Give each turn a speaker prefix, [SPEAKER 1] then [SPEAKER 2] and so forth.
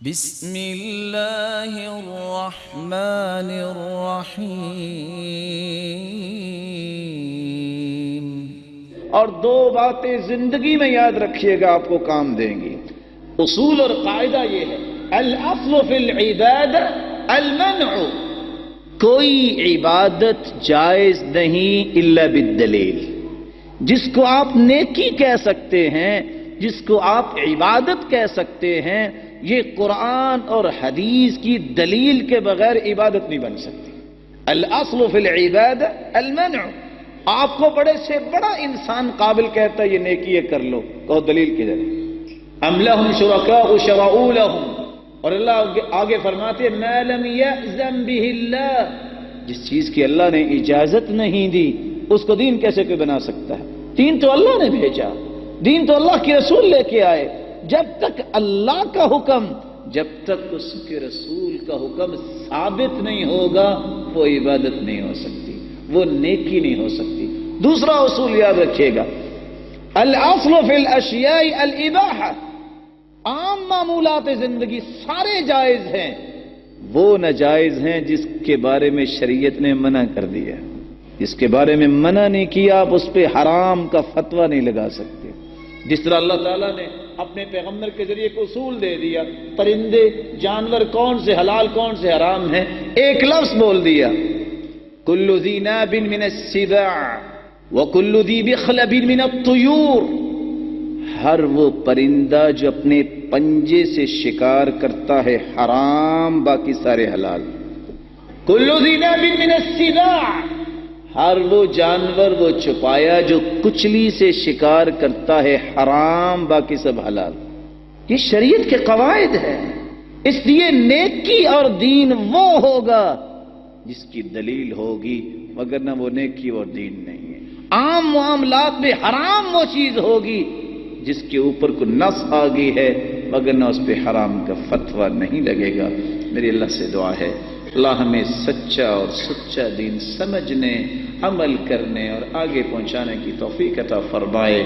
[SPEAKER 1] بسم اللہ الرحمن الرحیم۔
[SPEAKER 2] اور دو باتیں زندگی میں یاد رکھیے گا، آپ کو کام دیں گی۔ اصول اور قاعدہ یہ ہے، الاصل فی العبادہ المنع، کوئی عبادت جائز نہیں الا بالدلیل۔ جس کو آپ نیکی کہہ سکتے ہیں، جس کو آپ عبادت کہہ سکتے ہیں، یہ قرآن اور حدیث کی دلیل کے بغیر عبادت نہیں بن سکتی۔ الاصل فی العبادہ المنع، آپ کو بڑے سے بڑا انسان قابل کہتا ہے یہ نیکی ہے کر لو، کہو دلیل کی ذریعے۔ ام لہم شرکاء شرعوا لہم، اور اللہ آگے فرماتے ہیں ما لم یأذن بہ اللہ، جس چیز کی اللہ نے اجازت نہیں دی اس کو دین کیسے کوئی بنا سکتا ہے؟ دین تو اللہ نے بھیجا، دین تو اللہ کے رسول لے کے آئے۔ جب تک اللہ کا حکم، جب تک اس کے رسول کا حکم ثابت نہیں ہوگا وہ عبادت نہیں ہو سکتی، وہ نیکی نہیں ہو سکتی۔ دوسرا اصول یاد رکھیے گا، الاصل فی الاشیاء الاباحہ، عام معمولات زندگی سارے جائز ہیں، وہ ناجائز ہیں جس کے بارے میں شریعت نے منع کر دیا۔ جس کے بارے میں منع نہیں کیا آپ اس پہ حرام کا فتویٰ نہیں لگا سکتے۔ جس طرح اللہ تعالیٰ نے اپنے پیغمبر کے ذریعے ایک اصول دے دیا، پرندے جانور کون سے حلال کون سے حرام ہیں، ایک لفظ بول دیا، کل ذی ناب من السباع وکل ذی بخلب من الطیور، ہر وہ پرندہ جو اپنے پنجے سے شکار کرتا ہے حرام، باقی سارے حلال۔ کل ذی ناب من السباع، ہر وہ جانور وہ چھپایا جو کچلی سے شکار کرتا ہے حرام، باقی سب حلال۔ یہ شریعت کے قواعد ہے، اس لیے نیکی اور دین وہ ہوگا جس کی دلیل ہوگی، مگر نہ وہ نیکی اور دین نہیں ہے۔ عام معاملات میں حرام وہ چیز ہوگی جس کے اوپر کوئی نص آ گئی ہے، مگر نہ اس پہ حرام کا فتویٰ نہیں لگے گا۔ میری اللہ سے دعا ہے اللہ ہمیں سچا اور سچا دین سمجھنے، عمل کرنے اور آگے پہنچانے کی توفیق عطا فرمائے۔